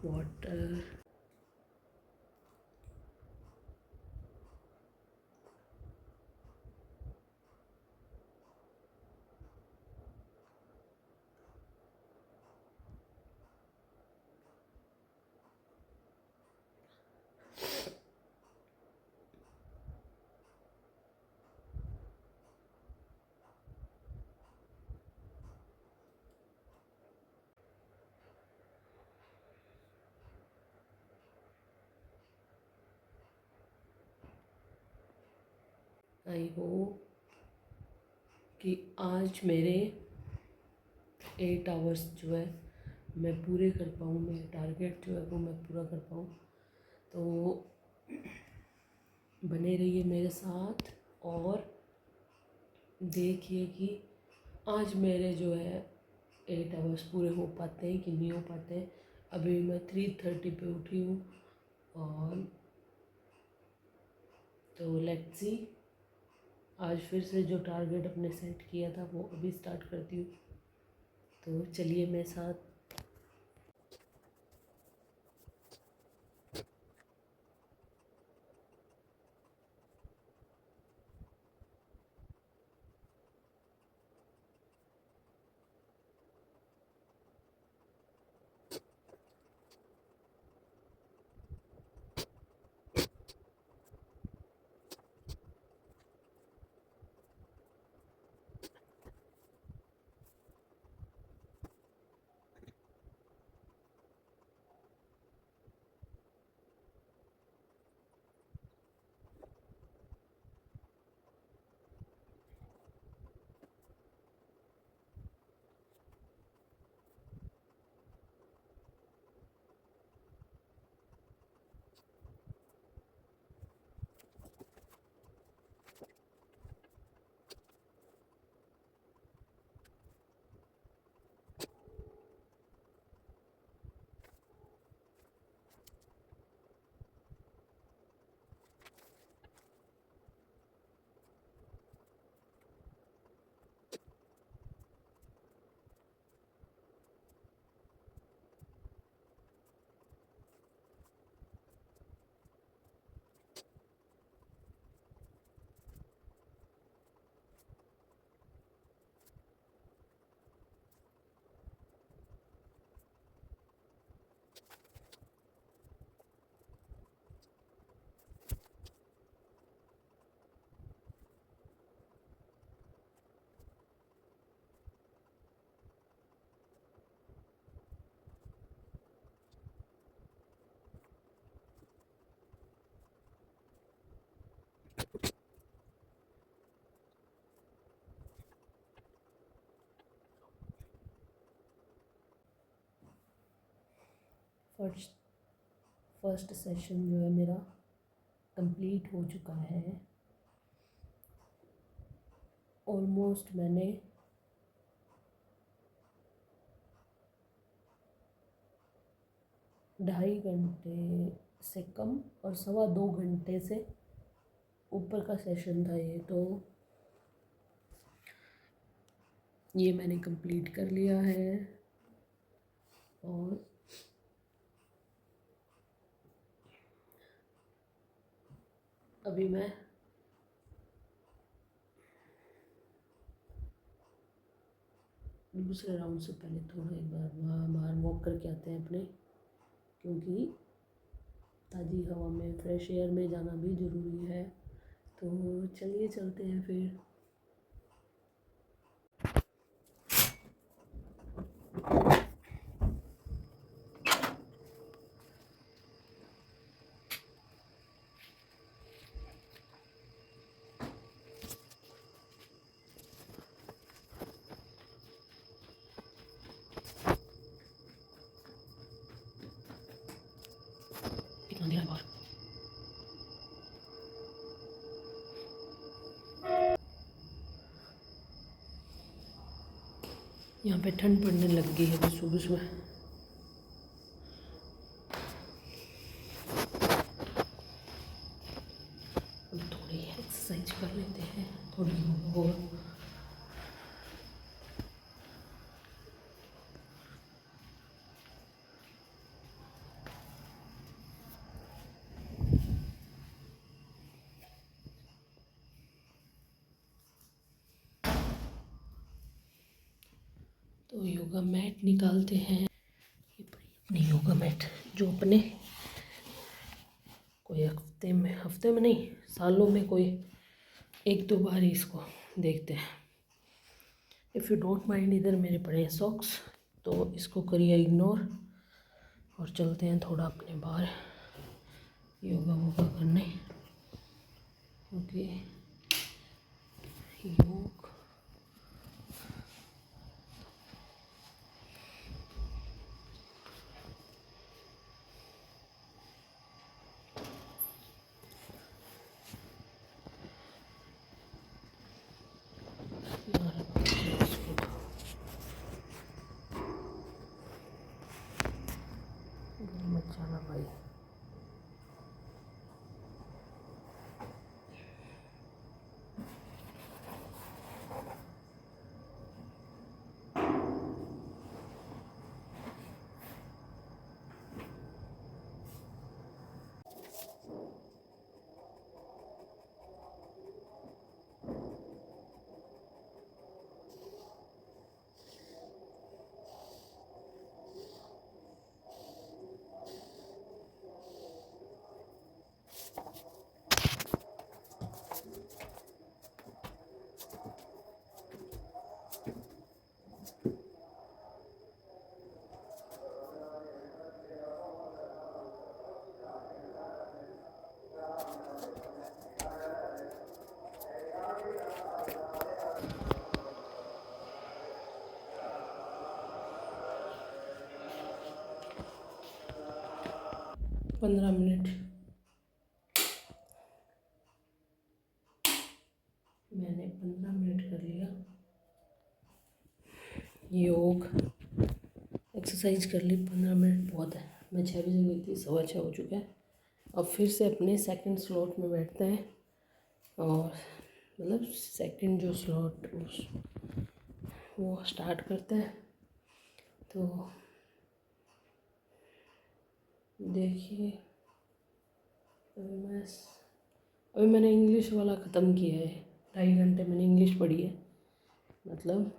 Water. I hope कि आज मेरे 8 आवर्स जो है मैं पूरे कर पाऊँ, मेरा टारगेट जो है वो मैं पूरा कर पाऊँ। तो बने रहिए मेरे साथ और देखिए कि आज मेरे जो है 8 आवर्स पूरे हो पाते हैं कि नहीं हो पाते हैं। अभी मैं 3:30 पे उठी हूँ और तो लेट्स सी, आज फिर से जो टारगेट अपने सेट किया था वो अभी स्टार्ट करती हूँ। तो चलिए मेरे साथ। फर्स्ट सेशन जो है मेरा कंप्लीट हो चुका है। ऑलमोस्ट मैंने 2.5 घंटे से कम और 2.25 घंटे से ऊपर का सेशन था ये। तो ये मैंने कंप्लीट कर लिया है और अभी मैं दूसरे राउंड से पहले थोड़ा एक बार वहाँ बाहर वॉक करके आते हैं अपने, क्योंकि ताज़ी हवा में फ्रेश एयर में जाना भी ज़रूरी है। तो चलिए चलते हैं फिर। कितना देर बाहर यहाँ पे ठंड पड़ने लग गई है सुबह सुबह। अब थोड़ी एक्सरसाइज कर लेते हैं, थोड़ी और। तो योगा मैट निकालते हैं। ये अपनी योगा मैट जो अपने कोई हफ्ते में नहीं, सालों में कोई 1-2 बार ही इसको देखते हैं। इफ़ यू डोंट माइंड, इधर मेरे पड़े हैं सॉक्स, तो इसको करिए इग्नोर और चलते हैं थोड़ा अपने बाहर योगा वोगा करने, क्योंकि योग मत जाना भाई। पंद्रह मिनट मैंने 15 मिनट कर लिया योग, एक्सरसाइज कर ली। 15 मिनट बहुत है। मैं 6 बजे गई थी, 6:15 हो चुका है। अब फिर से अपने सेकंड स्लॉट में बैठते हैं और मतलब सेकंड जो स्लॉट वो स्टार्ट करते हैं। तो देखिए, अभी मैंने इंग्लिश वाला ख़त्म किया है। 2.5 घंटे मैंने इंग्लिश पढ़ी है, मतलब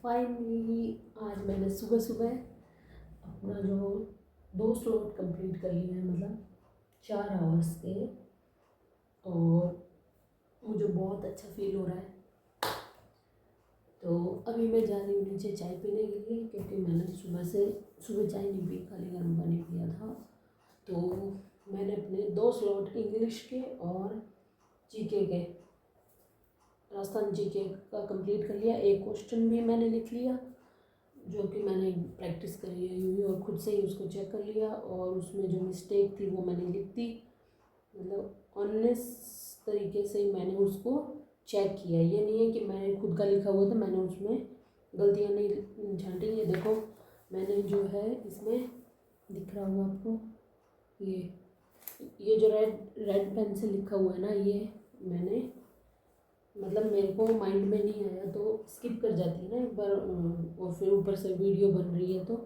फाइनली आज मैंने सुबह सुबह अपना जो 2 स्लॉट कंप्लीट कर लिए हैं, मतलब 4 आवर्स के, और मुझे बहुत अच्छा फील हो रहा है। तो अभी मैं जा रही हूँ नीचे चाय पीने के लिए, क्योंकि मैंने सुबह चाय नहीं पी, खाली गर्म पानी पिया था। तो मैंने अपने 2 स्लॉट इंग्लिश के और जीके के, राजस्थान जीके का कंप्लीट कर लिया। एक क्वेश्चन भी मैंने लिख लिया, जो कि मैंने प्रैक्टिस करी है यूँ ही, और खुद से ही उसको चेक कर लिया, और उसमें जो मिस्टेक थी वो मैंने लिख दी। मतलब ऑनेस्ट तरीके से मैंने उसको चेक किया। ये नहीं है कि मैंने खुद का लिखा हुआ था मैंने उसमें गलतियाँ नहीं झांटी। ये देखो मैंने जो है इसमें दिख रहा होगा आपको, ये जो रेड रेड पेन से लिखा हुआ है ना, ये मैंने मतलब मेरे को माइंड में नहीं आया तो स्किप कर जाती है ना एक बार, और फिर ऊपर से वीडियो बन रही है तो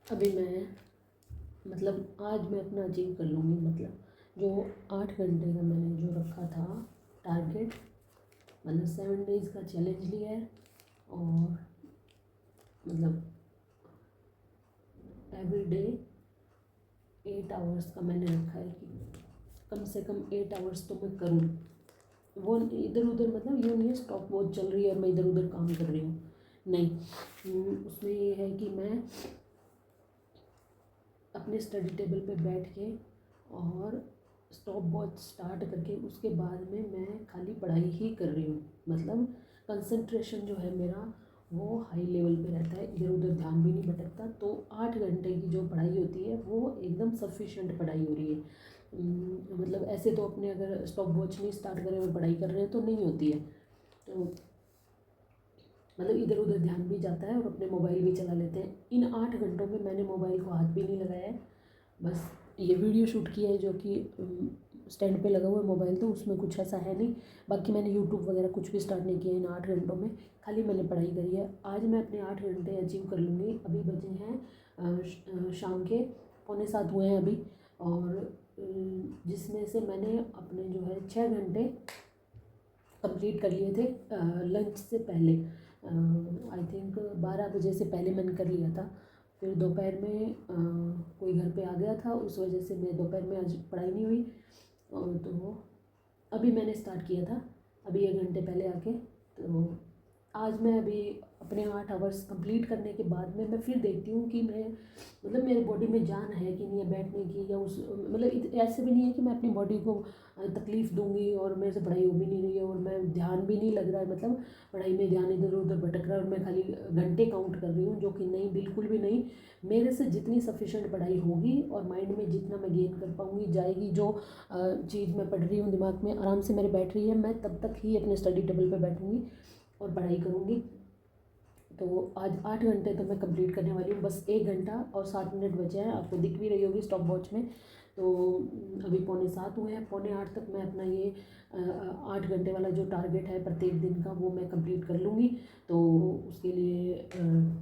अभी मैं मतलब आज मैं अपना अचीव कर लूँगी। मतलब जो 8 घंटे का मैंने जो रखा था टारगेट, मतलब 7 डेज़ का चैलेंज लिया है, और मतलब एवरी डे 8 आवर्स का मैंने रखा है कि कम से कम 8 आवर्स तो मैं करूँ। वो इधर उधर मतलब यूँ नहीं है स्टॉप वॉच चल रही है और मैं इधर उधर काम कर रही हूँ, नहीं। उसमें ये है कि मैं अपने स्टडी टेबल पे बैठ के और स्टॉप वॉच स्टार्ट करके उसके बाद में मैं खाली पढ़ाई ही कर रही हूँ। मतलब कंसंट्रेशन जो है मेरा वो हाई लेवल पे रहता है, इधर उधर ध्यान भी नहीं भटकता। तो 8 घंटे की जो पढ़ाई होती है वो एकदम सफिशेंट पढ़ाई हो रही है। मतलब ऐसे तो अपने अगर स्टॉप वॉच नहीं स्टार्ट करें और पढ़ाई कर रहे हैं तो नहीं होती है। तो मतलब इधर उधर ध्यान भी जाता है और अपने मोबाइल भी चला लेते हैं। इन 8 घंटों में मैंने मोबाइल को हाथ भी नहीं लगाया है, बस ये वीडियो शूट किया है जो कि स्टैंड पे लगा हुआ है मोबाइल, तो उसमें कुछ ऐसा है नहीं। बाकी मैंने यूट्यूब वगैरह कुछ भी स्टार्ट नहीं किया इन 8 घंटों में, खाली मैंने पढ़ाई करी है। आज मैं अपने 8 घंटे अचीव कर लूँगी। अभी बजे हैं शाम के 6:45 हुए हैं अभी, और जिसमें से मैंने अपने जो है 6 घंटे कंप्लीट कर लिए थे लंच से पहले। आई थिंक 12 बजे से पहले मैंने कर लिया था। फिर दोपहर में कोई घर पे आ गया था, उस वजह से मैं दोपहर में आज पढ़ाई नहीं हुई। तो अभी मैंने स्टार्ट किया था, अभी 1 घंटे पहले आके। तो आज मैं अभी अपने 8 आवर्स कंप्लीट करने के बाद में मैं फिर देखती हूँ कि मैं मतलब मेरी बॉडी में जान है कि नहीं है बैठने की, या उस मतलब ऐसे भी नहीं है कि मैं अपनी बॉडी को तकलीफ़ दूंगी और मेरे से पढ़ाई हो भी नहीं रही है और मैं ध्यान भी नहीं लग रहा है, मतलब पढ़ाई में ध्यान इधर उधर भटक रहा है और मैं खाली घंटे काउंट कर रही हूँ, जो कि नहीं, बिल्कुल भी नहीं। मेरे से जितनी सफिशेंट पढ़ाई होगी और माइंड में जितना मैं गेन कर पाऊँगी, जाएगी जो चीज़ मैं पढ़ रही हूँ दिमाग में आराम से मेरे बैठ रही है, मैं तब तक ही अपने स्टडी टेबल पर बैठूँगी और पढ़ाई करूँगी। तो आज 8 घंटे तो मैं कंप्लीट करने वाली हूँ, बस 1 घंटा और 7 मिनट बचे हैं, आपको दिख भी रही होगी स्टॉप वॉच में। तो अभी 6:45 हुए हैं, 7:45 तक मैं अपना ये 8 घंटे वाला जो टारगेट है प्रत्येक दिन का वो मैं कंप्लीट कर लूँगी। तो उसके लिए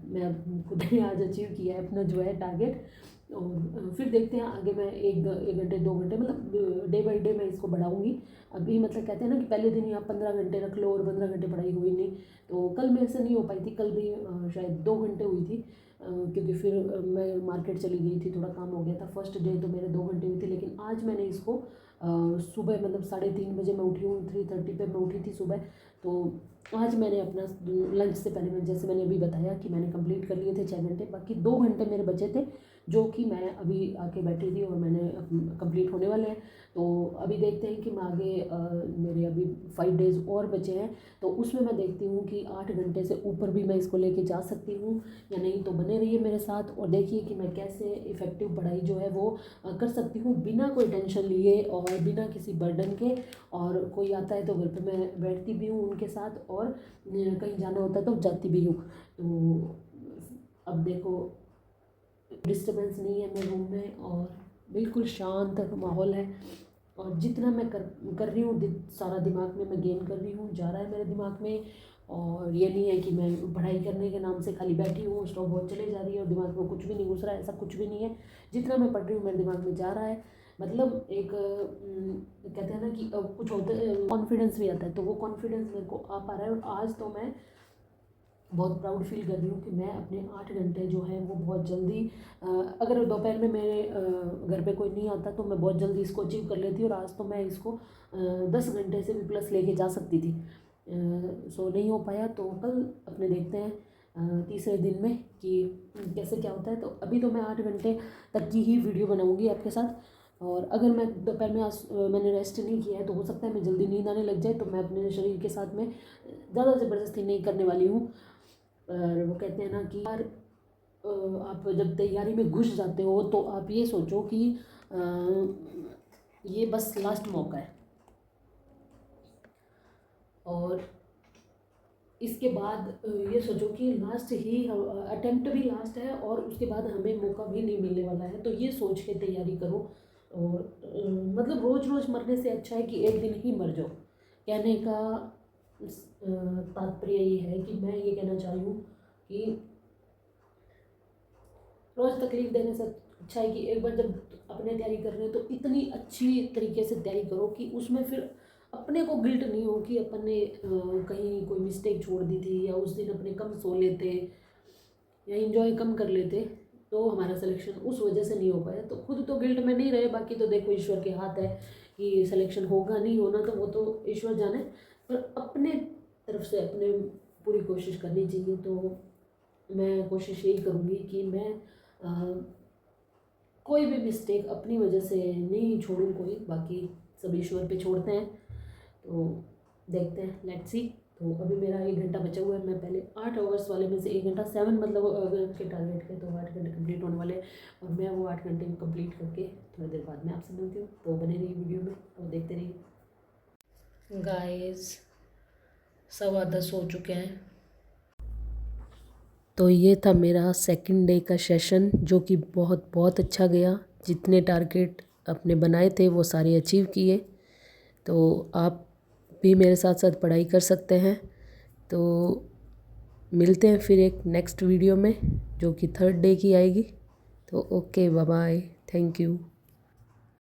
मैं खुद ने आज अचीव किया है अपना जो है टारगेट। और फिर देखते हैं आगे मैं 1 घंटे 2 घंटे मतलब डे बाई डे मैं इसको बढ़ाऊँगी। अभी मतलब कहते हैं ना कि पहले दिन ही आप 15 घंटे रख लो और 15 घंटे पढ़ाई हुई नहीं। तो कल मेरे से नहीं हो पाई थी, कल भी शायद 2 घंटे हुई थी, क्योंकि फिर मैं मार्केट चली गई थी, थोड़ा काम हो गया था। फर्स्ट डे तो मेरे 2 घंटे हुई थी, लेकिन आज मैंने इसको सुबह मतलब 3:30 बजे मैं उठी हूँ, 3:30 पे मैं उठी थी सुबह। तो आज मैंने अपना लंच से पहले मैं जैसे मैंने अभी बताया कि मैंने कंप्लीट कर लिए थे 6 घंटे, बाकी 2 घंटे मेरे बचे थे जो कि मैं अभी आके बैठी थी और मैंने कंप्लीट होने वाले हैं। तो अभी देखते हैं कि मैं आगे मेरे अभी 5 डेज़ और बचे हैं, तो उसमें मैं देखती हूँ कि 8 घंटे से ऊपर भी मैं इसको लेके जा सकती हूँ या नहीं। तो बने रहिए मेरे साथ और देखिए कि मैं कैसे इफ़ेक्टिव पढ़ाई जो है वो कर सकती हूँ बिना कोई टेंशन लिए और बिना किसी बर्डन के। और कोई आता है तो घर पे मैं बैठती भी हूँ उनके साथ, और कहीं जाना होता है तो जाती भी हूँ। तो अब देखो डिस्टर्बेंस नहीं है मेरे रूम में और बिल्कुल शांत माहौल है, और जितना मैं कर रही हूँ सारा दिमाग में मैं गेन कर रही हूँ, जा रहा है मेरे दिमाग में। और ये नहीं है कि मैं पढ़ाई करने के नाम से खाली बैठी हूँ, स्टॉप वॉच चले जा रही है और दिमाग में कुछ भी नहीं घुस रहा है, ऐसा कुछ भी नहीं है। जितना मैं पढ़ रही हूँ मेरे दिमाग में जा रहा है, मतलब एक कहते हैं ना कि कुछ होता है कॉन्फिडेंस भी आता है, तो वो कॉन्फिडेंस मेरे को आ पा रहा है। और आज तो मैं बहुत प्राउड फील कर रही हूँ कि मैं अपने 8 घंटे जो है वो बहुत जल्दी अगर दोपहर में मेरे घर पे कोई नहीं आता तो मैं बहुत जल्दी इसको अचीव कर लेती, और आज तो मैं इसको 10 घंटे से भी प्लस लेके जा सकती थी। सो नहीं हो पाया, तो कल अपने देखते हैं तीसरे दिन में कि कैसे क्या होता है। तो अभी तो मैं 8 घंटे तक की ही वीडियो बनाऊँगी आपके साथ, और अगर मैं दोपहर में आज मैंने रेस्ट नहीं किया है तो हो सकता है मैं जल्दी नींद आने लग जाए, तो मैं अपने शरीर के साथ में ज़्यादा ज़बरदस्ती नहीं करने वाली हूँ। पर वो कहते हैं ना कि यार आप जब तैयारी में घुस जाते हो तो आप ये सोचो कि ये बस लास्ट मौका है, और इसके बाद ये सोचो कि लास्ट ही अटेम्प्ट भी लास्ट है और उसके बाद हमें मौका भी नहीं मिलने वाला है। तो ये सोच के तैयारी करो, और मतलब रोज़ रोज़ मरने से अच्छा है कि एक दिन ही मर जाओ। कहने का तात्पर्य ये है कि मैं ये कहना चाह रही हूँ कि रोज़ तकलीफ देने से अच्छा है कि एक बार जब अपने तैयारी कर रहे हो तो इतनी अच्छी तरीके से तैयारी करो कि उसमें फिर अपने को गिल्ट नहीं हो कि अपन ने कहीं कोई मिस्टेक छोड़ दी थी, या उस दिन अपने कम सो लेते या इन्जॉय कम कर लेते तो हमारा सिलेक्शन उस वजह से नहीं हो पाया। तो खुद तो गिल्ट में नहीं रहे, बाकी तो देखो ईश्वर के हाथ है कि सिलेक्शन होगा नहीं होना तो वो तो ईश्वर जाने, पर अपने तरफ से अपने पूरी कोशिश करनी चाहिए। तो मैं कोशिश यही करूँगी कि मैं कोई भी मिस्टेक अपनी वजह से नहीं छोड़ूँ कोई, बाकी सब ईश्वर पे छोड़ते हैं। तो देखते हैं, लेट्स सी। तो अभी मेरा 1 घंटा बचा हुआ है, मैं पहले 8 आवर्स वाले में से 1 घंटा 7 मतलब अगर के टारगेट के तो 8 घंटे कंप्लीट होने वाले हैं, और मैं वो 8 घंटे में कंप्लीट करके थोड़ी देर बाद में आपसे मिलती हूँ। तो बने रहिए वीडियो में और देखते रहिए। गाइस 10:15 हो चुके हैं। तो ये था मेरा सेकंड डे का सेशन, जो कि बहुत बहुत अच्छा गया। जितने टारगेट अपने बनाए थे वो सारे अचीव किए। तो आप भी मेरे साथ साथ पढ़ाई कर सकते हैं। तो मिलते हैं फिर एक नेक्स्ट वीडियो में जो कि 3rd डे की आएगी। तो okay, bye bye, thank you.